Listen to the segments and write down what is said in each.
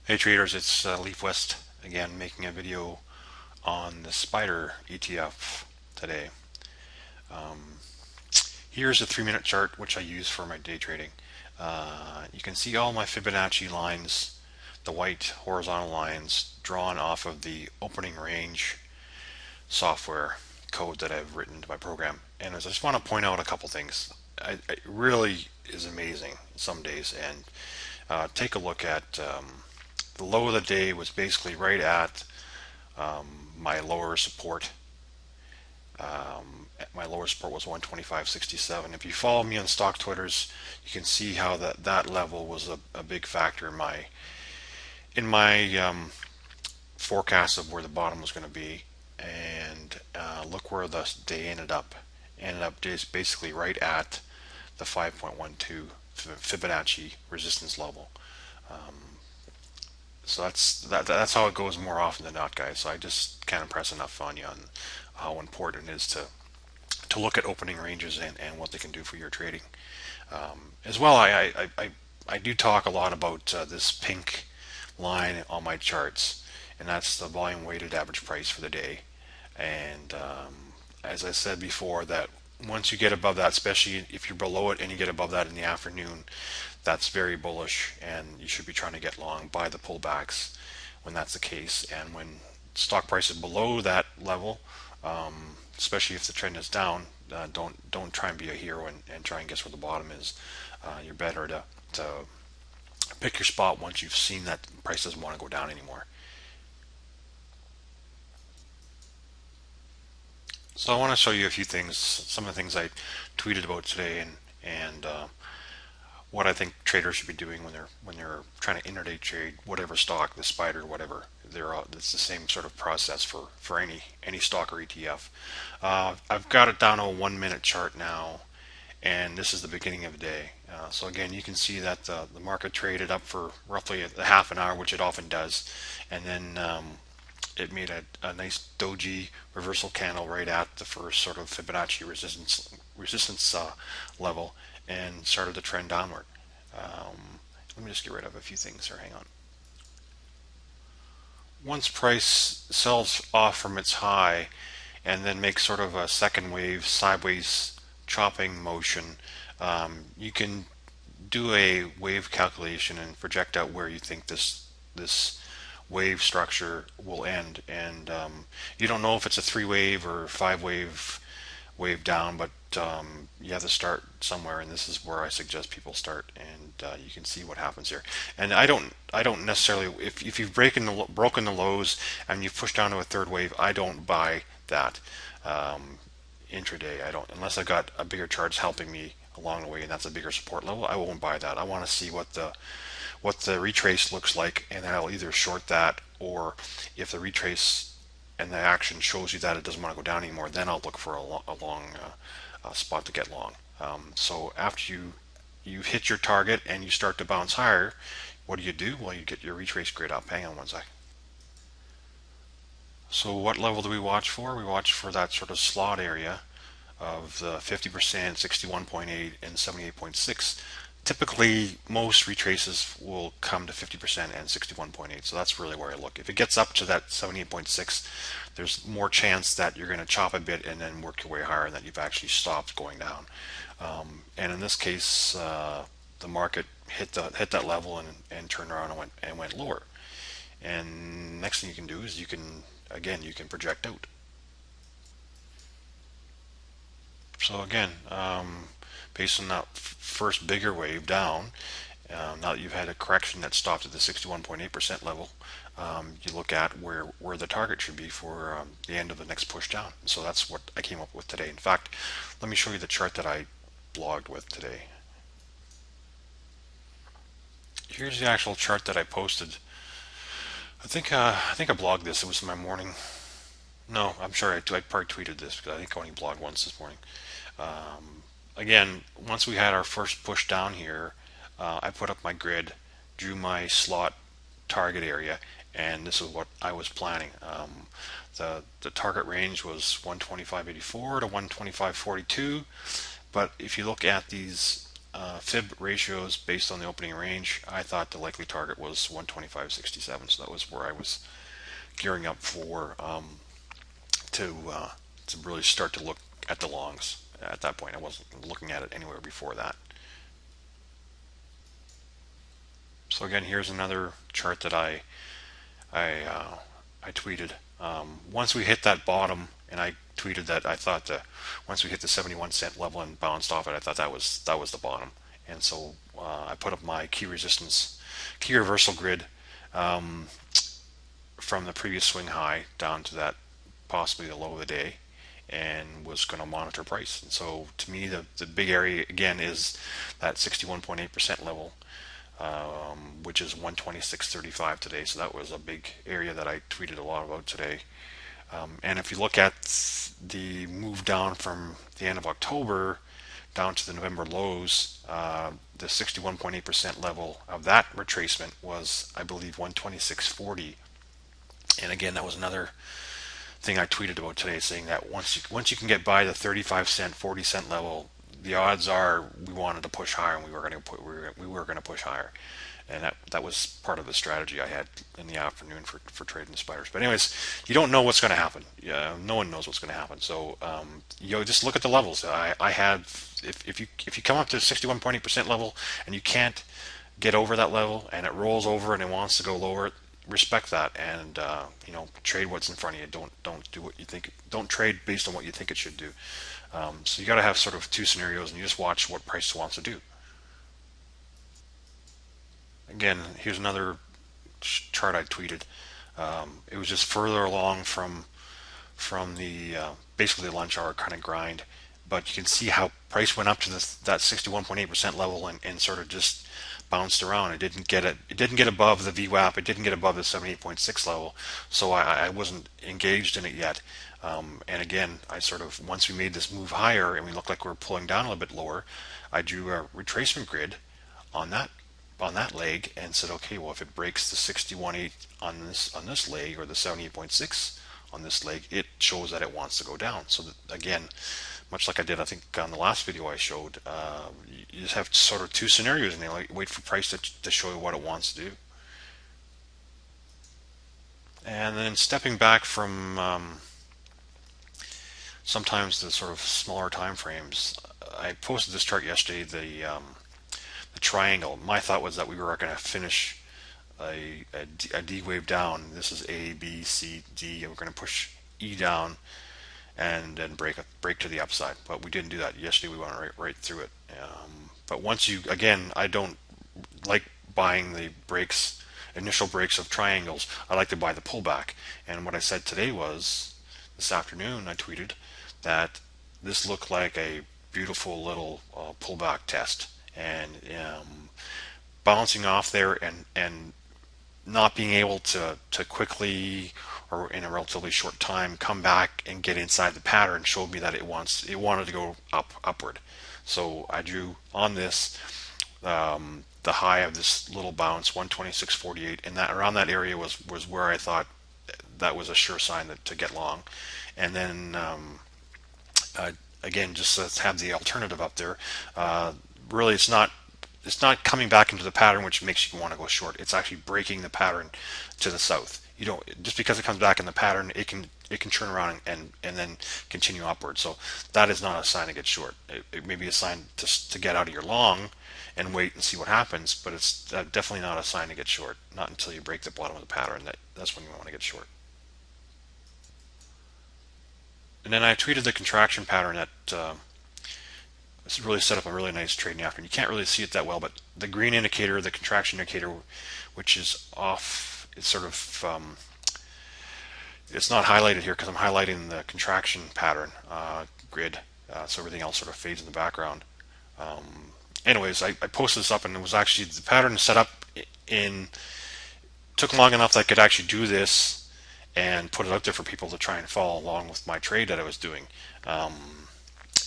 Hey traders, it's Leaf West again making a video on the Spider ETF today. Here's a 3-minute chart which I use for my day trading. You can see all my Fibonacci lines, the white horizontal lines drawn off of the opening range software code that I've written to my program. And as I just want to point out a couple things. It really is amazing some days. And take a look at the low of the day was basically right at my lower support. My lower support was 125.67. If you follow me on stock Twitters, you can see how that level was a big factor in my forecast of where the bottom was going to be. And look where the day ended up just basically right at the 5.12 Fibonacci resistance level. So that's how it goes more often than not, guys. So I just can't impress enough on you on how important it is to look at opening ranges and what they can do for your trading. As well, I do talk a lot about this pink line on my charts, and that's the volume weighted average price for the day. And as I said before, that once you get above that, especially if you're below it and you get above that in the afternoon, that's very bullish, and you should be trying to get long by the pullbacks when that's the case. And when stock price is below that level, especially if the trend is down, don't try and be a hero and try and guess where the bottom is. You're better to pick your spot once you've seen that price doesn't want to go down anymore. So I want to show you a few things, some of the things I tweeted about today, and what I think traders should be doing when they're trying to intraday trade whatever stock, the spider, whatever. It's the same sort of process for any stock or ETF. I've got it down to a 1 minute chart now, and this is the beginning of the day. So again, you can see that the market traded up for roughly a half an hour, which it often does, and then it made a nice doji reversal candle right at the first sort of Fibonacci resistance level, and started to trend downward. Let me just get rid of a few things here. Hang on. Once price sells off from its high and then makes sort of a second wave sideways chopping motion, you can do a wave calculation and project out where you think this wave structure will end. And you don't know if it's a 3 wave or 5 wave down, but you have to start somewhere, and this is where I suggest people start. And you can see what happens here. And I don't necessarily, if you've broken the lows and you've pushed down to a 3rd wave, I don't buy that intraday. I don't, unless I've got a bigger charts helping me along the way, and that's a bigger support level. I won't buy that. I want to see what the retrace looks like, and then I'll either short that, or if the retrace and the action shows you that it doesn't want to go down anymore, then I'll look for a long spot to get long. So after you hit your target and you start to bounce higher, what do? Well, you get your retrace grid up. Hang on one sec. So what level do we watch for? We watch for that sort of slot area of the 50%, 61.8, and 78.6. Typically, most retraces will come to 50% and 61.8. So that's really where I look. If it gets up to that 78.6, there's more chance that you're going to chop a bit and then work your way higher, and that you've actually stopped going down. And in this case, the market hit that level and turned around and went lower. And next thing you can do is you can project out. So again, based on that first bigger wave down, now that you've had a correction that stopped at the 61.8% level, you look at where the target should be for the end of the next push down. So that's what I came up with today. In fact, let me show you the chart that I blogged with today. Here's the actual chart that I posted. I think I blogged this. It was in my morning. No, I'm sure I probably tweeted this because I think I only blogged once this morning. Again, once we had our first push down here, I put up my grid, drew my slot target area, and this is what I was planning. The target range was 125.84 to 125.42, but if you look at these fib ratios based on the opening range, I thought the likely target was 125.67. So that was where I was gearing up for to uh, to really start to look at the longs. At that point, I wasn't looking at it anywhere before that. So again, here's another chart that I I tweeted. Once we hit that bottom, and I tweeted that I thought that once we hit the 71 cent level and bounced off it, I thought that was the bottom. And so I put up my key resistance, key reversal grid from the previous swing high down to that possibly the low of the day, and was going to monitor price. And so to me, the big area again is that 61.8% level, which is 126.35 today. So that was a big area that I tweeted a lot about today. And if you look at the move down from the end of October down to the November lows, the 61.8% level of that retracement was, I believe, 126.40. And again, that was another thing I tweeted about today, saying that once you can get by the 35 cent, 40 cent level, the odds are we wanted to push higher, and we were going to push higher. And that was part of the strategy I had in the afternoon for trading the spiders. But anyways, you don't know what's going to happen. No one knows what's going to happen. So just look at the levels. I had if you come up to the 61.8% level and you can't get over that level, and it rolls over and it wants to go lower, respect that, and trade what's in front of you. Don't do what you think. Don't trade based on what you think it should do. So you got to have sort of two scenarios, and you just watch what price wants to do. Again, here's another chart I tweeted. It was just further along from the basically the lunch hour kind of grind, but you can see how price went up to that 61.8% level, and sort of just bounced around. It didn't get it. It didn't get above the VWAP. It didn't get above the 78.6 level. So I wasn't engaged in it yet. And again, I sort of, once we made this move higher and we looked like we were pulling down a little bit lower, I drew a retracement grid on that leg and said, okay, well, if it breaks the 61.8 on this leg, or the 78.6 on this leg, it shows that it wants to go down. So that, again, much like I did, I think, on the last video I showed, you just have sort of two scenarios, and you wait for price to show you what it wants to do. And then stepping back from sometimes the sort of smaller time frames, I posted this chart yesterday, the triangle. My thought was that we were going to finish a D wave down. This is A, B, C, D, and we're going to push E down and then break to the upside. But we didn't do that. Yesterday we went right through it. But once you, again, I don't like buying the initial breaks of triangles. I like to buy the pullback. And what I said today was, this afternoon I tweeted that this looked like a beautiful little pullback test, and bouncing off there and not being able to quickly, or in a relatively short time, come back and get inside the pattern showed me that it wanted to go upward. So I drew on this the high of this little bounce, 126.48, and that around that area was where I thought that was a sure sign to get long. And then again, just to have the alternative up there, really it's not coming back into the pattern which makes you want to go short. It's actually breaking the pattern to the south. You don't, just because it comes back in the pattern, it can turn around and then continue upward. So that is not a sign to get short. It may be a sign to get out of your long and wait and see what happens, but it's definitely not a sign to get short. Not until you break the bottom of the pattern. That's when you want to get short. And then I tweeted the contraction pattern that this really set up a really nice trade in the afternoon. You can't really see it that well, but the green indicator, the contraction indicator, which is off, it's sort of it's not highlighted here because I'm highlighting the contraction pattern grid, so everything else sort of fades in the background. Anyways, I posted this up, and it was actually the pattern set up took long enough that I could actually do this and put it out there for people to try and follow along with my trade that I was doing.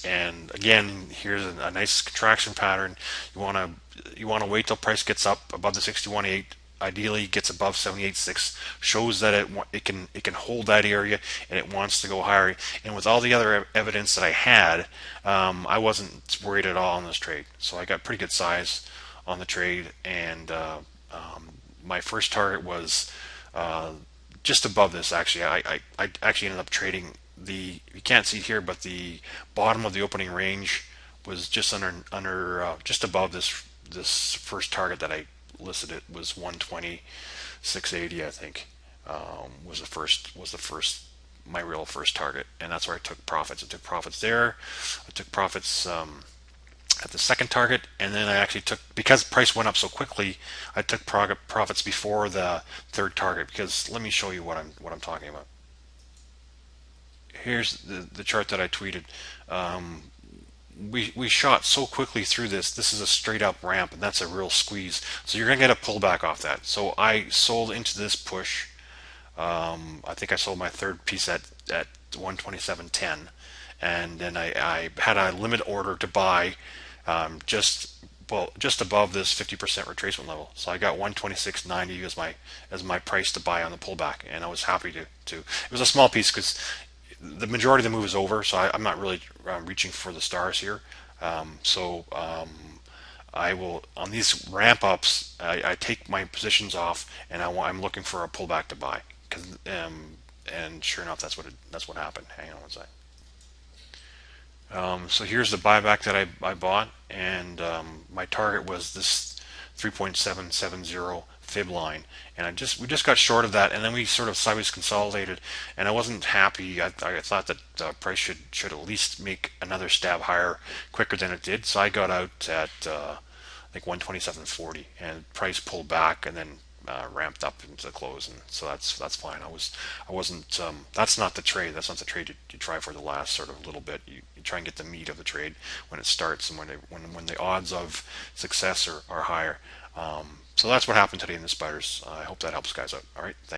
And again, here's a nice contraction pattern. You want to wait till price gets up above the 61.8, ideally gets above 78.6, shows that it can hold that area and it wants to go higher. And with all the other evidence that I had, I wasn't worried at all on this trade. So I got pretty good size on the trade, and my first target was just above this. Actually, I actually ended up trading the, you can't see it here, but the bottom of the opening range was just just above this first target that I listed. It was 120,680, I think, was the first my real first target, and that's where I took profits. I took profits there. I took profits at the second target, and then I actually took, because price went up so quickly, I took profits before the third target. Because let me show you what I'm talking about. Here's the chart that I tweeted. We shot so quickly through this. This is a straight up ramp, and that's a real squeeze. So you're gonna get a pullback off that. So I sold into this push. I think I sold my third piece at 127.10, and then I had a limit order to buy just above this 50% retracement level. So I got 126.90 as my price to buy on the pullback, and I was happy to. It was a small piece because the majority of the move is over, so I'm not really reaching for the stars here. I will, on these ramp ups, I take my positions off, and I'm looking for a pullback to buy. And sure enough, that's what happened. Hang on one sec. So here's the buyback that I bought, and my target was this 3.770 fib line, and we just got short of that, and then we sort of sideways consolidated, and I wasn't happy. I thought that the price should at least make another stab higher quicker than it did, so I got out at I think 127.40, and price pulled back and then ramped up into the close, and so that's fine. I wasn't. That's not the trade. That's not the trade you try for the last sort of little bit. You try and get the meat of the trade when it starts, and when the odds of success are higher. So that's what happened today in the spiders. I hope that helps guys out. All right. Thanks.